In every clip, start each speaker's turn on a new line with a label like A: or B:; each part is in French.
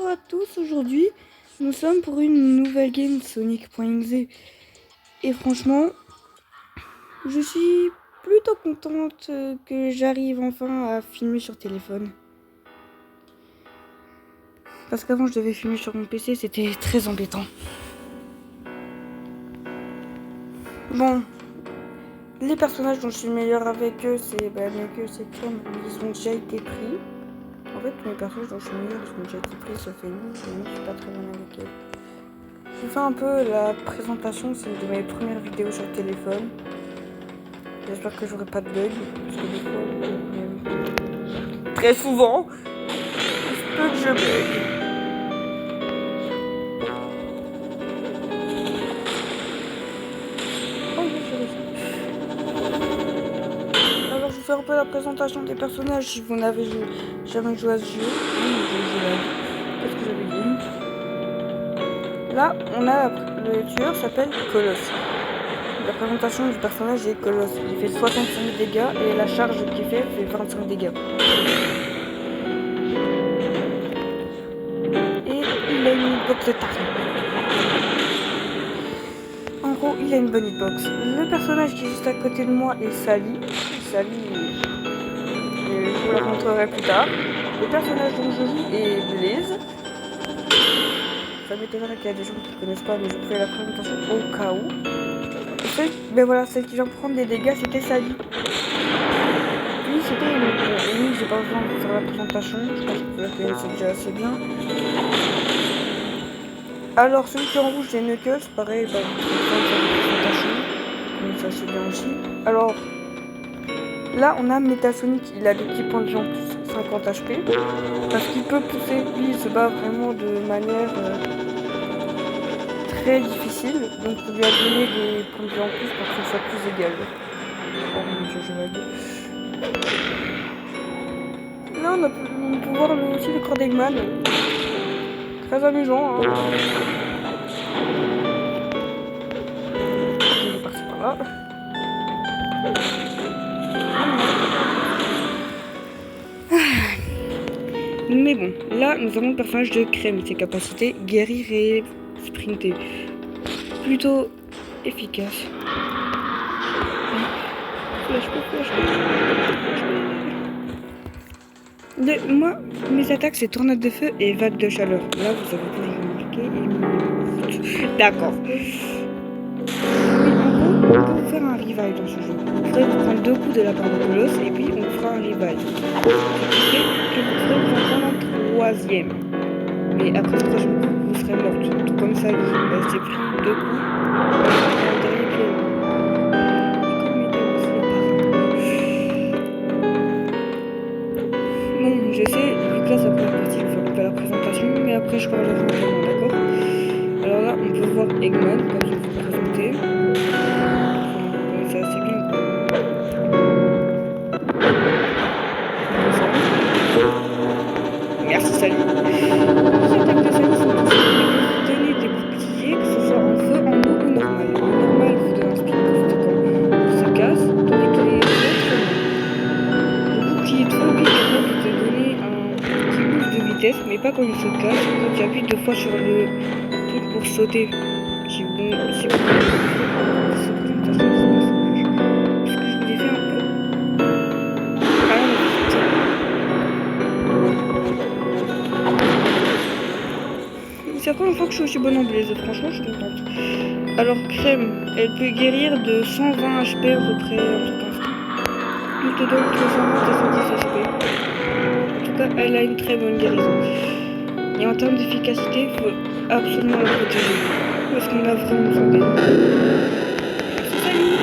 A: Bonjour à tous, aujourd'hui nous sommes pour une nouvelle game Sonic.exe et franchement je suis plutôt contente que j'arrive enfin à filmer sur téléphone. Parce qu'avant je devais filmer sur mon PC, c'était très embêtant. Bon, les personnages dont je suis meilleur avec eux, c'est Crème, ils ont déjà été pris. En fait, tous mes personnages dont je suis meilleur, ils ont déjà été pris, sauf Amy, je suis pas très bien avec elle. Je fais un peu la présentation, c'est une de mes premières vidéos sur téléphone. J'espère que j'aurai pas de bug, parce que des fois, très souvent, il se peut que je bug. Oh oui, j'ai réussi. Alors je fais un peu la présentation des personnages si vous n'avez jamais joué à ce jeu. Qu'est-ce que j'avais dit? Là, on a le tueur s'appelle Colosse. La présentation du personnage est Colosse. Il fait 65 dégâts et la charge qu'il fait 25 dégâts. Et il a une hitbox de tarn. En gros, il a une bonne hitbox. Le personnage qui est juste à côté de moi est Sally. Sally, je vous la montrerai plus tard. Le personnage dont je joue est Blaze. Ça m'étonnerait qu'il y a des gens qui ne connaissent pas, mais je vous fais la présentation au cas où. Celle qui vient prendre des dégâts, c'était Sally. Puis c'était Amy, j'ai pas besoin de faire la présentation, je pense que vous la connaissez déjà assez bien. Alors celui qui est en rouge, c'est Knuckles, pareil, faire la présentation, donc ça c'est bien aussi. Alors, là on a Metasonic, il a des petits points de vie en plus, 50 HP, parce qu'il peut pousser, lui il se bat vraiment de manière très difficile, donc on lui a donné des points de vie en plus pour que ce soit plus égal. Oh mon dieu, je vais là on a pu pouvoir aussi le corps d'Eggman. Très amusant, hein. Il est parti par là. Mais bon, là nous avons le personnage de Crème, ses capacités guérir et sprinter. Plutôt efficace. Moi, mes attaques c'est tornade de feu et vague de chaleur. Là vous avez toujours remarqué. D'accord. On peut faire un revive dans ce jeu. Il faudrait vous prendre 2 coups de la part de Colosse et puis on fera un revive. Ce qui fait que vous ferez vous en prendre un 3e. Mais après le 3e coup, vous serez morte. Tout comme ça, j'ai pris 2 coups. Bon, je sais, vu que là ça peut être parti, il faut faire la présentation, mais après je parlerai vraiment, d'accord? Alors là, on peut voir Eggman, comme je vais vous présenter. C'est assez bien. Merci, salut. Les attaques de Sally sont aussi donner des boucliers, que ce soit en feu, en eau ou normal. Le normal vous donne un speed boost quand il se casse, tandis que les autres le bouclier de feu, lui, il te donner un petit boost de vitesse, mais pas quand il se casse, quand tu appuies 2 fois sur le truc pour sauter. Si vous c'est la première fois que je suis aussi bonne en Blaze, franchement je suis contente. Alors Crème, elle peut guérir de 120 HP à peu près en tout cas. Elle te donne 220 et 110 HP. En tout cas, elle a une très bonne guérison. Et en termes d'efficacité, il faut absolument la protéger. Parce qu'on a vraiment besoin d'elle. Salut.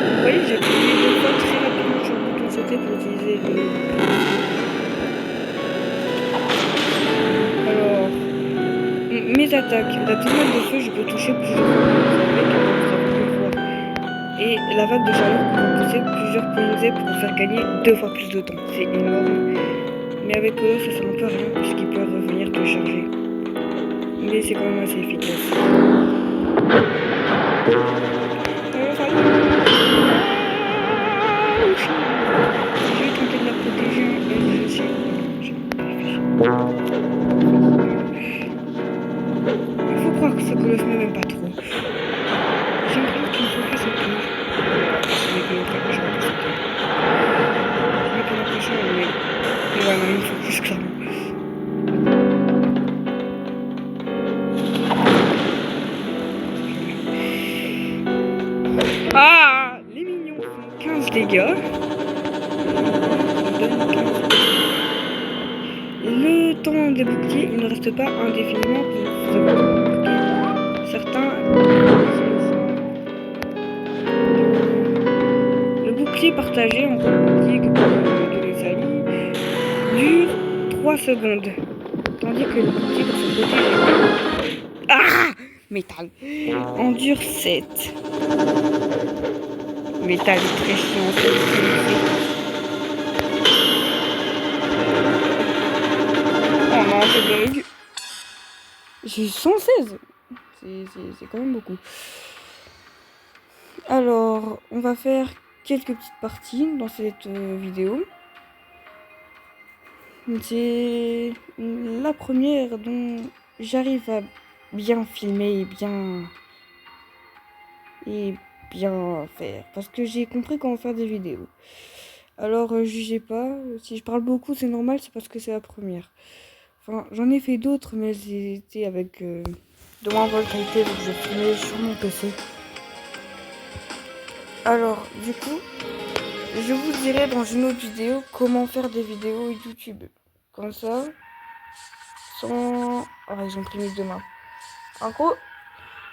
A: Vous voyez, j'ai appuyé 2 fois très rapidement sur le bouton sauter pour utiliser le... Mes attaques, la tornade de feu, je peux toucher plusieurs fois et la vague de chaleur peut pousser plusieurs PNZ pour faire gagner 2 fois plus de temps. C'est énorme. Mais avec eux, ça sert un peu à rien puisqu'ils peuvent revenir te charger. Mais c'est quand même assez efficace. Je vais tenter de la protéger et je sais. le temps des boucliers, il ne reste pas indéfiniment. Vous avez remarqué. Certains. Le bouclier partagé, en gros, le bouclier que peut donner Sally, dure 3 secondes. Tandis que le bouclier de son côté. Ah! Métal. En dure 7. Métal est très chiant. Oh non, je bug. J'ai 116. C'est quand même beaucoup. Alors, on va faire quelques petites parties dans cette vidéo. C'est la première dont j'arrive à bien filmer et bien faire. Parce que j'ai compris comment faire des vidéos. Alors, jugez pas. Si je parle beaucoup, c'est normal, c'est parce que c'est la première. Enfin, j'en ai fait d'autres, mais c'était avec de moins bonne qualité, donc je filmais sur mon PC. Alors, du coup, je vous dirai dans une autre vidéo comment faire des vidéos YouTube. Comme ça, sans... Oh, ils ont pris mes deux mains. En gros,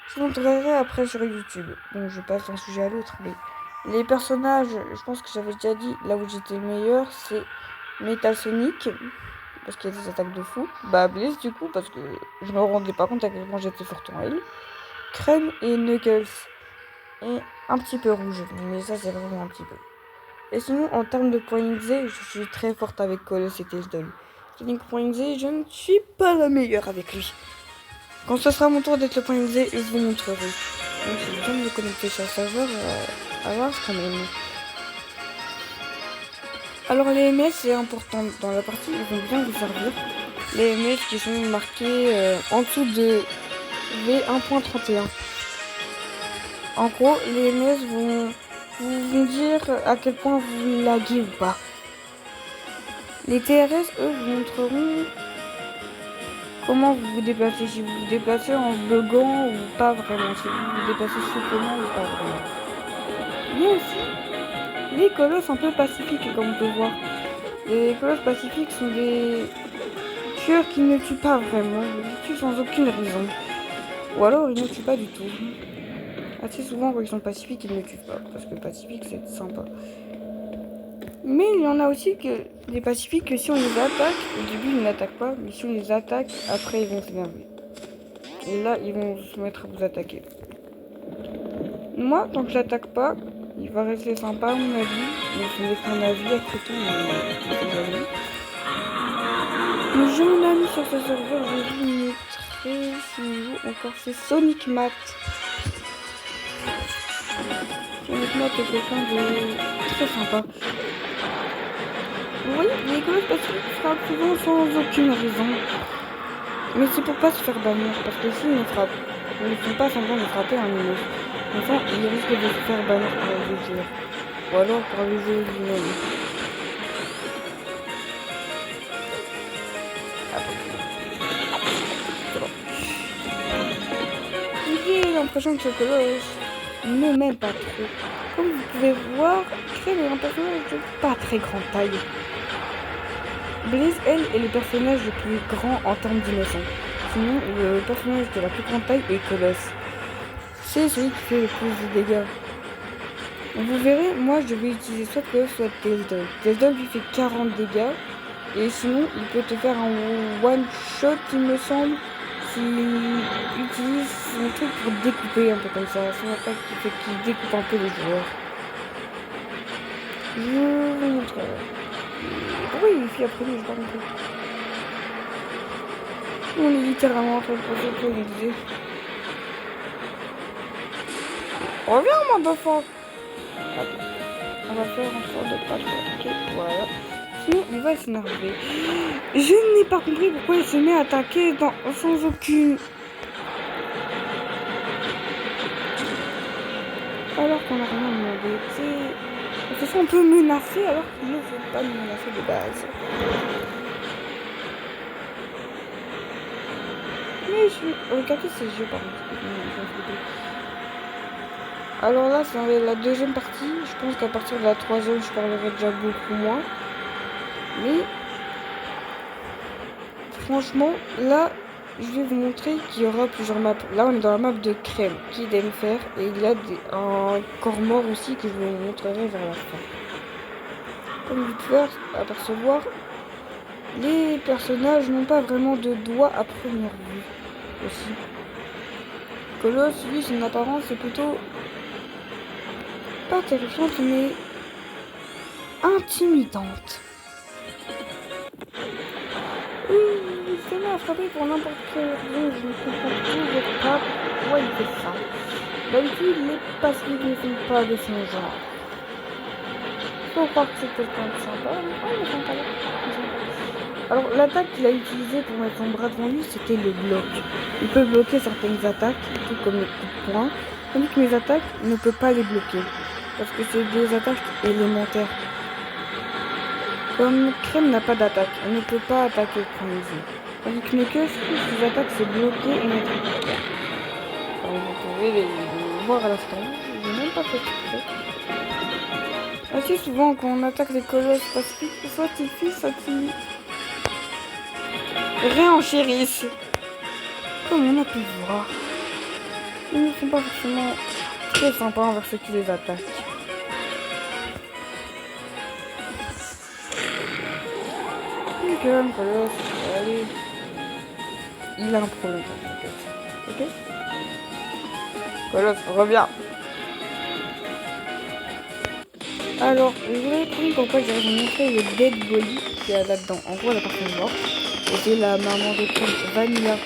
A: je vous montrerai après sur YouTube. Donc, je passe d'un sujet à l'autre, mais les personnages, je pense que j'avais déjà dit, là où j'étais le meilleur, c'est Metal Sonic. Parce qu'il y a des attaques de fou. Bah Blaze du coup, parce que je me rendais pas compte à quel point j'étais fort en elle. Crème et Knuckles. Et un petit peu rouge, mais ça c'est vraiment un petit peu. Et sinon en termes de points XZ, je suis très forte avec Colossus et Tesdol. Sonic point XZ, je ne suis pas la meilleure avec lui. Quand ce sera mon tour d'être le point XZ, je vous montrerai. Donc j'ai besoin de me connecter sur le serveur à voir quand même. Alors les MS c'est important dans la partie, ils vont bien vous servir. Les MS qui sont marqués en dessous de V1.31. En gros, les MS vont dire à quel point vous laguez ou pas. Les TRS, eux, vous montreront comment vous vous déplacez. Si vous vous déplacez en buguant ou pas vraiment. Si vous vous déplacez souplement ou pas vraiment. Il y a aussi les colosses un peu pacifiques, comme on peut voir. Les colosses pacifiques sont des tueurs qui ne tuent pas vraiment. Ils tuent sans aucune raison. Ou alors ils ne tuent pas du tout. Assez souvent quand ils sont pacifiques, ils ne tuent pas. Parce que pacifique c'est sympa. Mais il y en a aussi que des pacifiques que si on les attaque, au début ils n'attaquent pas. Mais si on les attaque, après ils vont s'énerver. Et là ils vont se mettre à vous attaquer. Moi, tant que j'attaque pas, il va rester sympa à mon avis. Mais je vais laisser mon avis après tout. Mais j'ai un ami sur ce serveur, je vous montrer si vous encore c'est Sonic Matt. Sonic Matt est quelqu'un de très sympa. Vous voyez, les colosses pacifiques frappent souvent sans aucune raison. Mais c'est pour pas se faire bannir, parce que s'ils ne frappent, ils ne font pas semblant de frapper un niveau. Enfin, ils risquent de se faire bannir par les joueurs. Ou alors par les jeux lui-même. J'ai l'impression que ce colosse ne m'aime pas trop. Comme vous pouvez voir, Crème est un personnage de pas très grande taille. Blaze, elle, est le personnage le plus grand en termes d'innocence. Sinon, le personnage de la plus grande taille est Colosse. C'est celui qui fait le plus de dégâts. Vous verrez, moi je vais utiliser soit Colosse, soit Tesdol. Tesdol lui fait 40 dégâts. Et sinon, il peut te faire un one shot, il me semble, s'il utilise son truc pour découper un peu comme ça. Son attaque qui fait qu'il découpe un peu les joueurs. Je vous montrerai. Pourquoi il fait après lui, j'ai pas compris. On est littéralement en train de passer pour l'utiliser. Reviens, moi, d'enfant. On va faire en sorte de pas trop attaquer. Voilà. Sinon, il va s'énerver. Je n'ai pas compris pourquoi il se met à attaquer sans aucune... Alors qu'on n'a rien demandé. On se sent un peu menacé alors qu'il ne faut pas nous menacer de base. Mais je... Regardez ces yeux par contre. Alors là, c'est la deuxième partie. Je pense qu'à partir de la troisième, je parlerai déjà beaucoup moins. Mais franchement, là, je vais vous montrer qu'il y aura plusieurs maps. Là, on est dans la map de Crème, qui aime faire. Et il y a un corps mort aussi que je vous montrerai vers la fin. Comme vous pouvez apercevoir, les personnages n'ont pas vraiment de doigts à première vue aussi. Colosse, lui, son apparence est plutôt pas terrifiante, mais intimidante. Ça m'a frappé pour n'importe quelle raison, je ne comprends toujours pas pourquoi il fait ça. D'habitude, les pacifiques ne sont pas de son genre. Faut croire que c'est quelqu'un de sympa. Ah, ils sont pas là. Alors, l'attaque qu'il a utilisée pour mettre son bras devant lui, c'était le bloc. Il peut bloquer certaines attaques, tout comme les coups de poing, tandis que mes attaques ne peut pas les bloquer, parce que c'est des attaques élémentaires. Comme Crème n'a pas d'attaque, elle ne peut pas attaquer Crazy. Tandis que Knuckles, ses attaques c'est bloquer et mettre en attaque. Alors, vous pouvez les voir à l'instant, je n'ai même pas fait exprès. Assez souvent quand on attaque les colosses pacifiques, soit ils fuient, soit ils réenchérissent. Comme on a pu le voir. Ils ne sont pas forcément très sympas envers ceux qui les attaquent. Calme, colosse, allez. Il a un problème, ok? Colosse, reviens. Alors, je voulais prendre pourquoi j'avais vous montrer le dead body qu'il y a là-dedans. En gros, la personne morte. C'était la maman de Crème, Vanilla.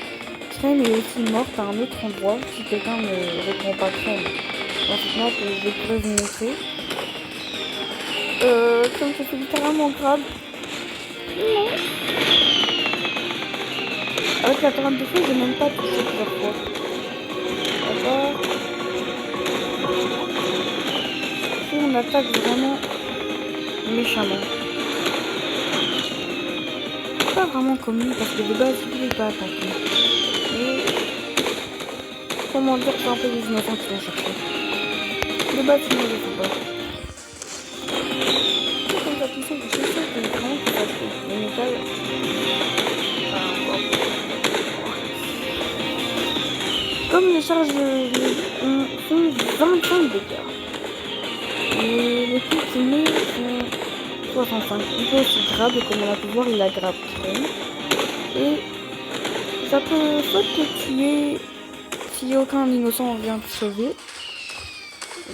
A: Crème est aussi morte à un autre endroit. Si quelqu'un ne répond pas Crème, dans cette map, je pourrais vous montrer. Crème se fait littéralement grave. Non. Avec la torrente de feu, j'ai même pas touché plusieurs fois. D'accord. On attaque vraiment méchamment. Pas vraiment comme lui parce que de base il n'est pas attaqué. Mais comment dire, c'est un peu des innocents qui vont chercher. De base il ne le fait pas. Comme ça, tout ça, je suis sûr que les vraiment qui passent le métal. Comme les charges font 25 dégâts. Et les coups qu'il met sont 65. Il peut aussi grab, comme on a pu voir, il a grab Crème. Et ça peut soit te tuer si aucun innocent vient te sauver.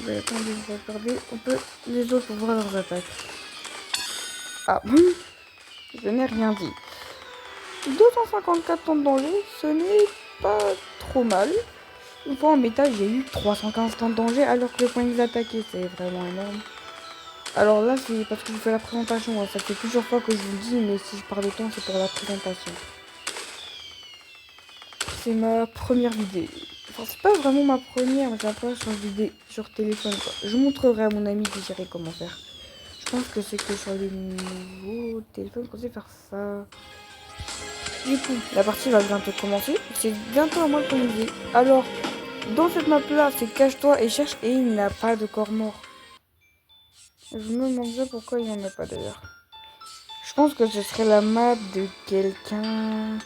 A: Ben, attendez, je vais regarder. On peut les autres voir leurs attaques. Ah, je n'ai rien dit. 254 temps de danger, ce n'est pas trop mal. Une fois en métal, j'ai eu 315 temps de danger alors que le point d'attaquer, c'est vraiment énorme. Alors là, c'est parce que je fais la présentation. Hein. Ça fait plusieurs fois que je vous le dis, mais si je parle de temps, c'est pour la présentation. C'est ma première vidéo. Enfin, c'est pas vraiment ma première, mais c'est la première sur téléphone. Quoi. Je montrerai à mon ami désiré comment faire. Je pense que c'est que sur le nouveau téléphone qu'on sait faire ça. Du coup, la partie va bientôt commencer. C'est bientôt à moi de commencer. Alors, dans cette map là, c'est cache-toi et cherche et il n'a pas de corps mort. Je me demande pourquoi il n'y en a pas d'ailleurs. Je pense que ce serait la map de quelqu'un.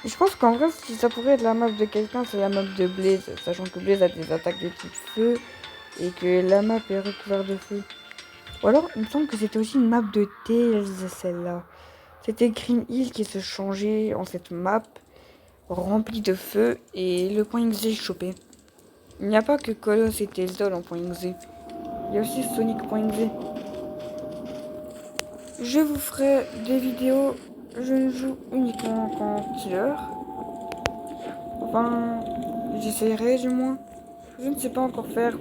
A: Je pense qu'en vrai, si ça pourrait être la map de quelqu'un, c'est la map de Blaze. Sachant que Blaze a des attaques de type feu et que la map est recouverte de feu. Ou alors, il me semble que c'était aussi une map de Tails, celle-là. C'était Green Hill qui se changeait en cette map remplie de feu et le point XZ chopé. Il n'y a pas que Colosse et Tails en point XZ. Il y a aussi Sonic.exe. Je vous ferai des vidéos. Je ne joue uniquement en killer. Enfin, j'essaierai du moins. Je ne sais pas encore faire.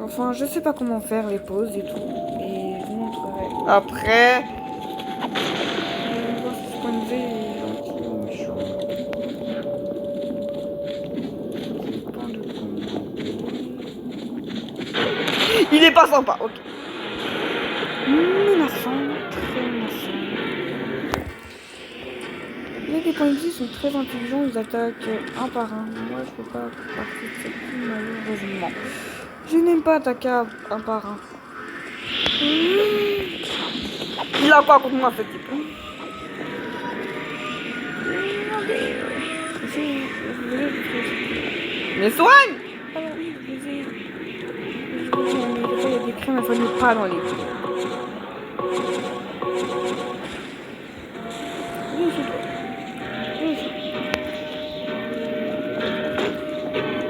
A: Enfin, je sais pas comment faire les pauses et tout. Et je vous montrerai après. On va voir si Sonic.exe est gentil ou méchant. Il est pas sympa, ok. Menaçant, très menaçant. Les points de vie sont très intelligents, ils attaquent un par un. Moi, je peux pas partir de cette vie, malheureusement. Je n'aime pas attaquer un par un. Il a quoi contre moi, ce type? Mais soigne! Il y a des crèmes, il ne faut pas dans les pieds.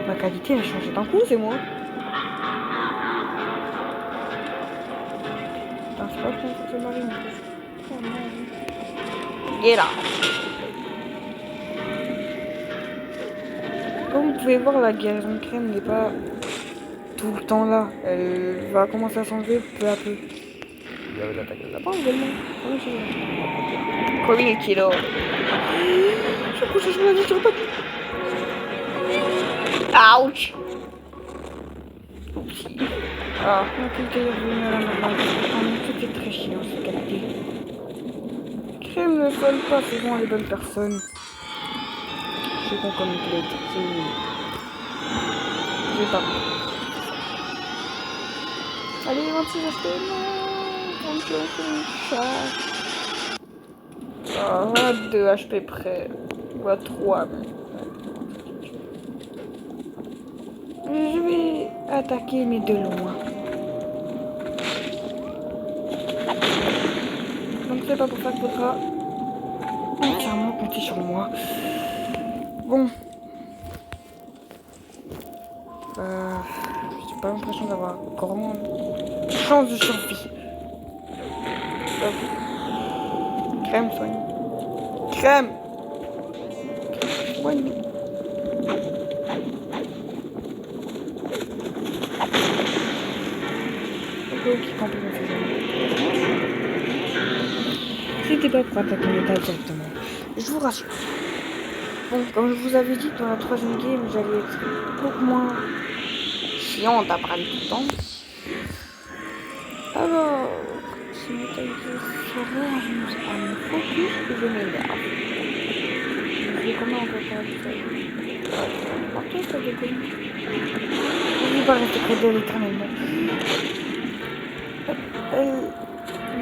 A: Ma qualité a changé d'un coup, c'est moi. Attends, c'est pas que je m'arrive. Et là. Comme vous pouvez voir, la guérison de crème n'est pas tout le temps là. Elle va commencer à changer peu à peu. Il y a l'attaque de lapin également. Combien de kilos? Je couche, je me dis, je pas. Ouch! Oupsie. Ah, ok, c'était très chiant cette qualité. Crème ne sonne pas souvent les bonnes personnes. Je suis con comme une plaide. Je vais pas. Allez, 26 HP, non! On fait une chasse. Ah, 2 HP près. Ou à 3 même. Je vais attaquer mais de loin. Donc c'est pas pour ça qu'il faudra entièrement compter sur moi. Bon. J'ai pas l'impression d'avoir grande chance de survie. Crème, soigne. Crème! Soigne. C'était pas pour attaquer les balles directement. Je vous rassure. Bon, comme je vous avais dit, dans la 3ème game, j'allais être beaucoup moins chiante à parler tout le temps. Alors, si vous avez à me focus, je m'énerve. Je vais comment on peut faire ça? Partout, ça déconne. Je vais pas rester près d'elle éternellement.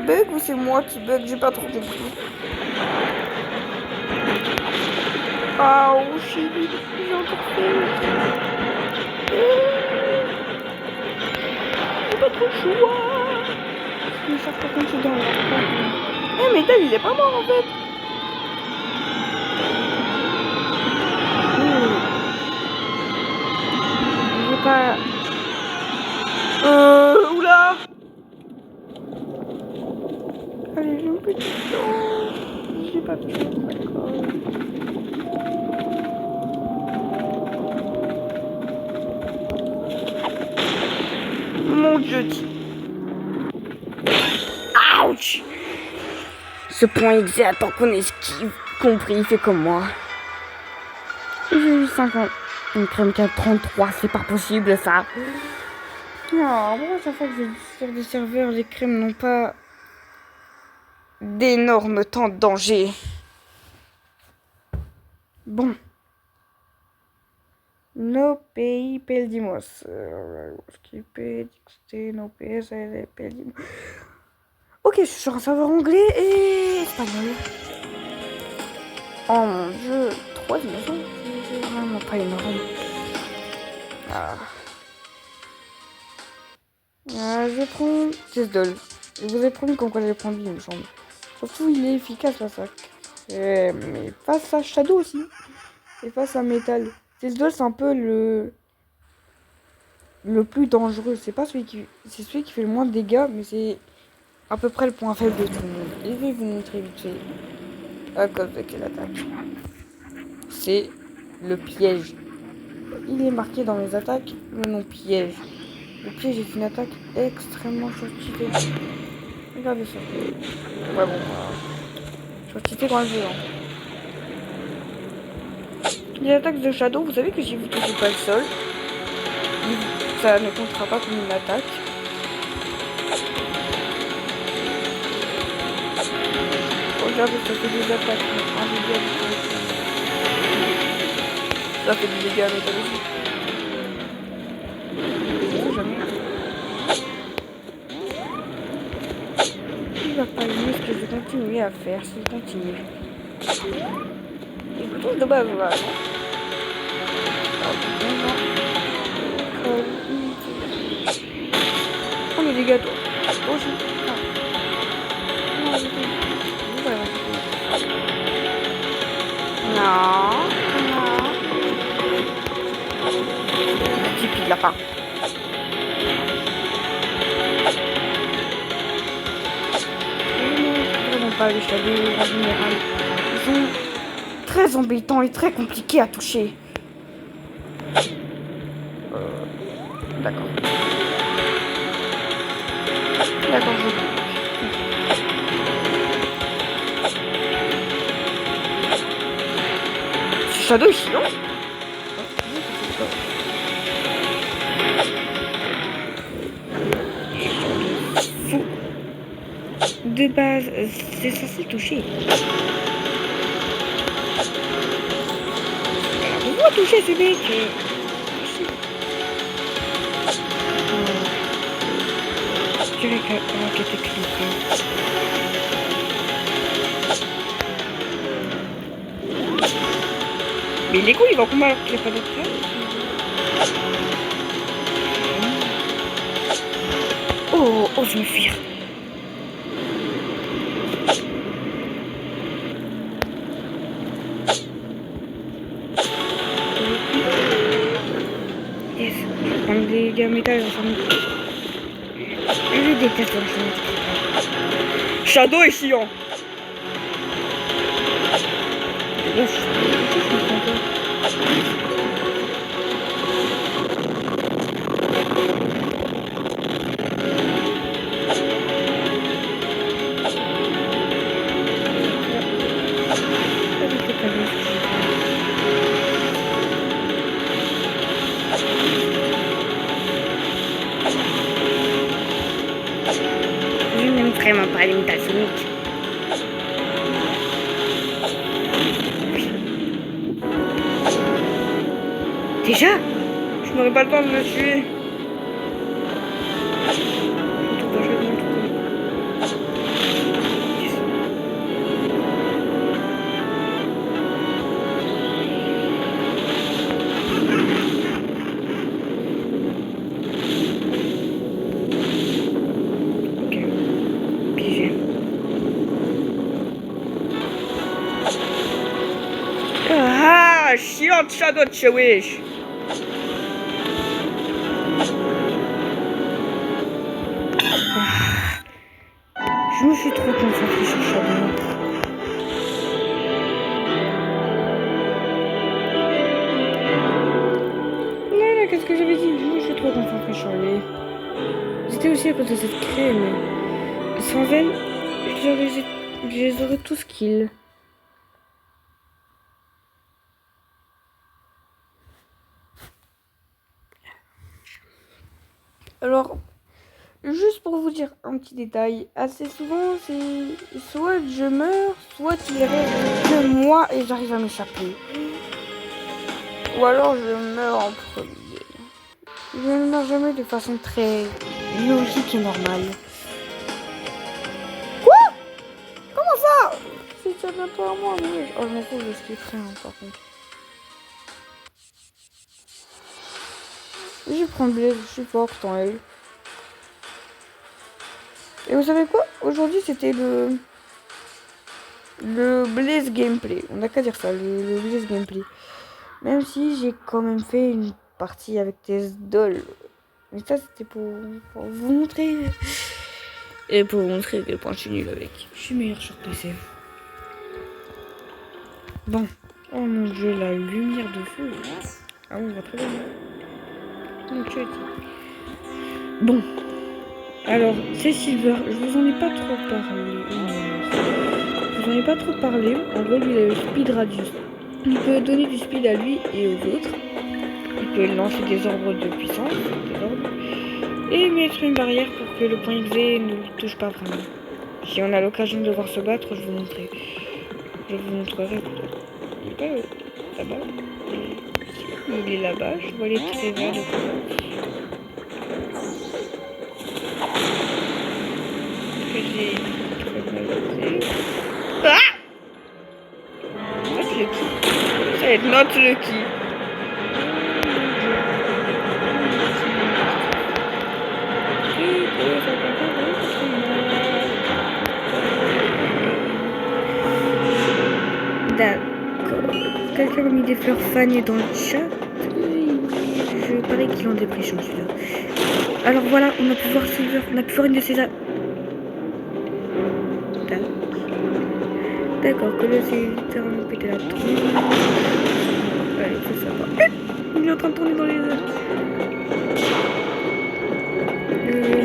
A: Bug ou c'est moi qui bug? J'ai pas trop compris. Ah, oh shit, j'ai encore fait. J'ai pas trop le choix. Mais chaque fois qu'on se dans eh, mais Dal, il est pas mort en fait. J'ai pas. Oula. Allez, j'ai un petit temps. J'ai pas de chance, d'accord. Mon dieu. Ouch. Ce point exact, tant qu'on esquive, compris, fait comme moi. J'ai eu 50. Une crème 433, c'est pas possible ça. Non, pourquoi chaque fois que je sur des serveurs, les crèmes n'ont pas d'énormes temps de danger. Bon. No pays peldimos. Skipper, dixter, no PS, peldimos. Ok, je suis sur un serveur anglais et espagnol. Oh mon dieu, 3 dimensions, c'est vraiment pas énorme. Je prends 10 dollars. Je vous ai promis qu'on allait prendre lui, il me semble. Surtout, il est efficace, la sac. Mais face à Shadow aussi. Et face à Metal. 10 dollars, c'est un peu le plus dangereux. C'est pas celui qui... C'est celui qui fait le moins de dégâts, mais c'est à peu près le point faible de tout le monde. Et je vais vous montrer vite fait à cause de quelle attaque. C'est le piège. Il est marqué dans les attaques le nom piège. Le piège est une attaque extrêmement surtitée. Regardez ça. Ouais, bon. Surtitée quand elle veut. Les attaques de Shadow, vous savez que si vous ne touchez pas le sol, ça ne comptera pas comme une attaque. Regardez, ça fait des attaques. Ça fait des dégâts à métal aussi. Jamais. Il va pas aimer ce que je vais continuer à faire s'il continue. Et plutôt de base là. Oh mais des gâteaux. Oh je... Non. Non. Petit pied de lapin. Vraiment pas les shadows en général. Ils sont très embêtants et très compliqués à toucher. D'accord. D'accord, je dis. Shadow ici, non? Fou. De base, c'est censé toucher. On va toucher ce mec. Je dirais qu'elle était cliquée. Mais il est cool, il va combat alors qu'il n'y a pas d'autre place. Oh, oh, je me fuir. Yes, je vais prendre des gars métal ensemble. Je déteste l'enchaînement. Shadow est chiant. Yes, je comprends pas. Je n'aime vraiment pas les métal soniques. Déjà? Je n'aurais pas le temps de me tuer. Ok. Pigé. Ah, chiante Shadow de chez Wish. Je me suis trop concentrée sur Shadow. Non, qu'est-ce que j'avais dit? Je me suis trop concentrée sur lui. C'était aussi à cause de cette crème. Sans elle, je les aurais tous kill. Alors, juste pour vous dire un petit détail, assez souvent, c'est soit je meurs, soit il reste que moi et j'arrive à m'échapper. Ou alors je meurs en premier. Je ne meurs jamais de façon très logique et normale. Quoi? Comment ça? Ça vient pas à moi, mais... Oh, je m'en fous, je skipperai, hein, par contre. Je prends Blaze, je suis forte en elle. Et vous savez quoi? Aujourd'hui, c'était le Blaze gameplay. On n'a qu'à dire ça, le Blaze gameplay. Même si j'ai quand même fait une partie avec des dolls. Mais ça, c'était pour vous montrer. Et pour vous montrer à quel point je suis nulle avec. Je suis meilleure sur PC. Bon. Oh mon dieu, la lumière de feu. Ah oui, on va très bien. Bon. Alors, c'est Silver. Je vous en ai pas trop parlé. Je vous en ai pas trop parlé. En gros, lui, il a le speed radius. Il peut donner du speed à lui et aux autres. Il peut lancer des ordres de puissance. Et mettre une barrière pour que le point XV ne lui touche pas vraiment. Si on a l'occasion de voir se battre, je vous montrerai. Je vous montrerai. Il est pas là-bas. Il est là-bas. Je vois les traits verts de j'ai très mal. être not lucky. D'accord. Quelqu'un a mis des fleurs fanées dans le chat. Je parie qu'il est en dépression celui-là. Alors voilà, on a pu voir Silver, on a pu voir une de ses... D'accord, que là c'est littéralement pété la tronche. Allez, ça va. Il est en train de tourner dans les airs.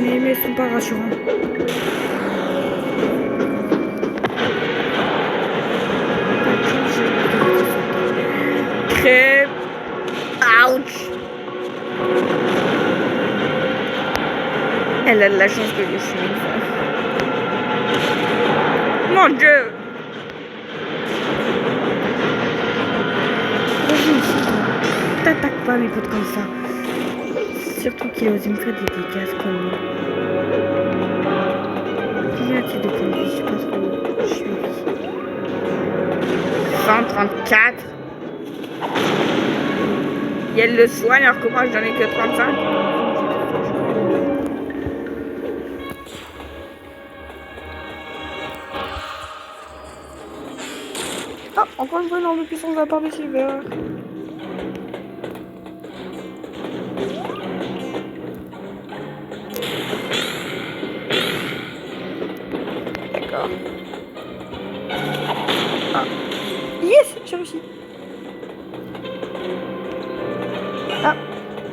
A: Les mecs sont pas rassurants. Très... Ouch. Elle a de la chance que je suis une femme. Mon Dieu. T'attaques pas mes potes comme ça. Surtout qu'il a osé me faire des dégâts comme moi. Combien as-tu de points de vie? Je sais pas trop. Je suis 134. Et elle le soigne alors que moi j'en ai que 35. Ah, encore une fois énorme puissance de la part de Silver. D'accord. Ah. Yes, j'ai réussi. Ah,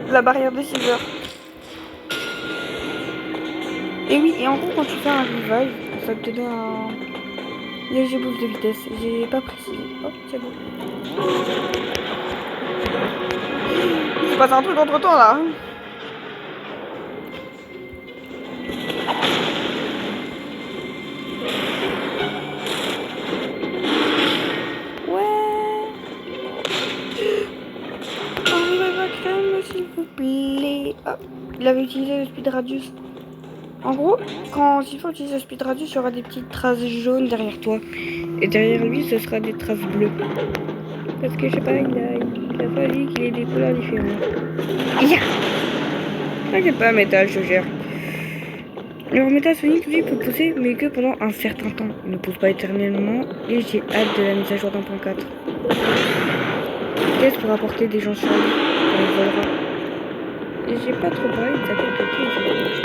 A: la barrière de Silver. Et oui, et en gros, quand tu fais un revive, ça te donne un léger boost de vitesse. J'ai pas précisé. Oh, c'est bon. Il se passe un truc entre temps là. S'il vous plaît. Ah, il avait utilisé le speed radius. En gros, quand il faut utiliser le speed radius, il y aura des petites traces jaunes derrière toi. Et derrière lui, ce sera des traces bleues. Parce que je sais pas, il a fallu qu'il ait des couleurs différentes. Yeah. T'inquiète pas, métal, je gère. Alors, métal Sonic, lui, peut pousser, mais que pendant un certain temps. Il ne pousse pas éternellement. Et j'ai hâte de la mise à jour d'1.4. Peut-être pour apporter des gens sur lui. On volera. Et j'ai pas trop parlé de ta tête de qui, je pense.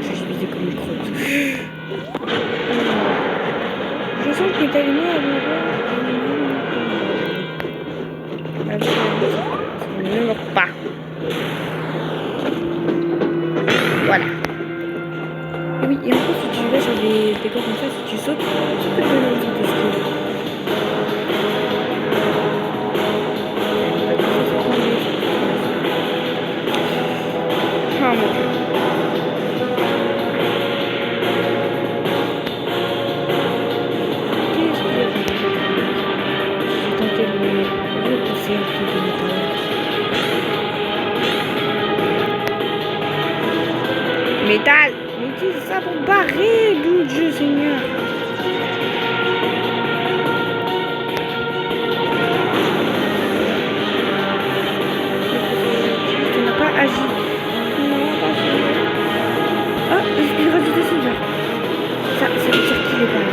A: Je suis visée comme une crotte. Je sens que t'as aimé à ne meurs pas. Voilà. Et oui, et en plus, si tu vas sur des décors comme ça, si tu sautes, tu peux te donner un petit peu de skill. Oh mon Dieu. Repousser un peu de métal. Métal! Mais utilise ça pour barrer, bout de jeu, Seigneur! Tu n'as pas agi. Non, pas agi. Ah, le speed radius de Silver. Ça veut dire qu'il est pas là.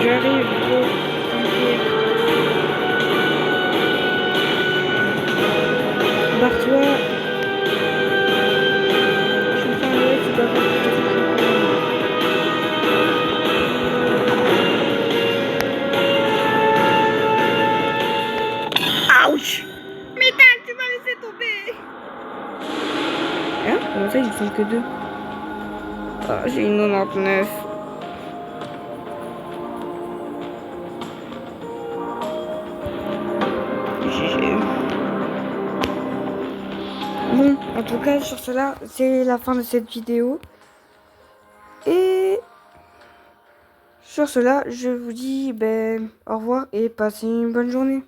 A: J'arrive, gros. T'inquiète. Barre-toi. Je suis en train de barrer. Ouch! Métal, tu m'as laissé tomber! Hein? Comment ça, ils sont que deux? Ah, j'ai une 99. Bon, en tout cas, sur cela, c'est la fin de cette vidéo. Et sur cela, je vous dis au revoir et passez une bonne journée.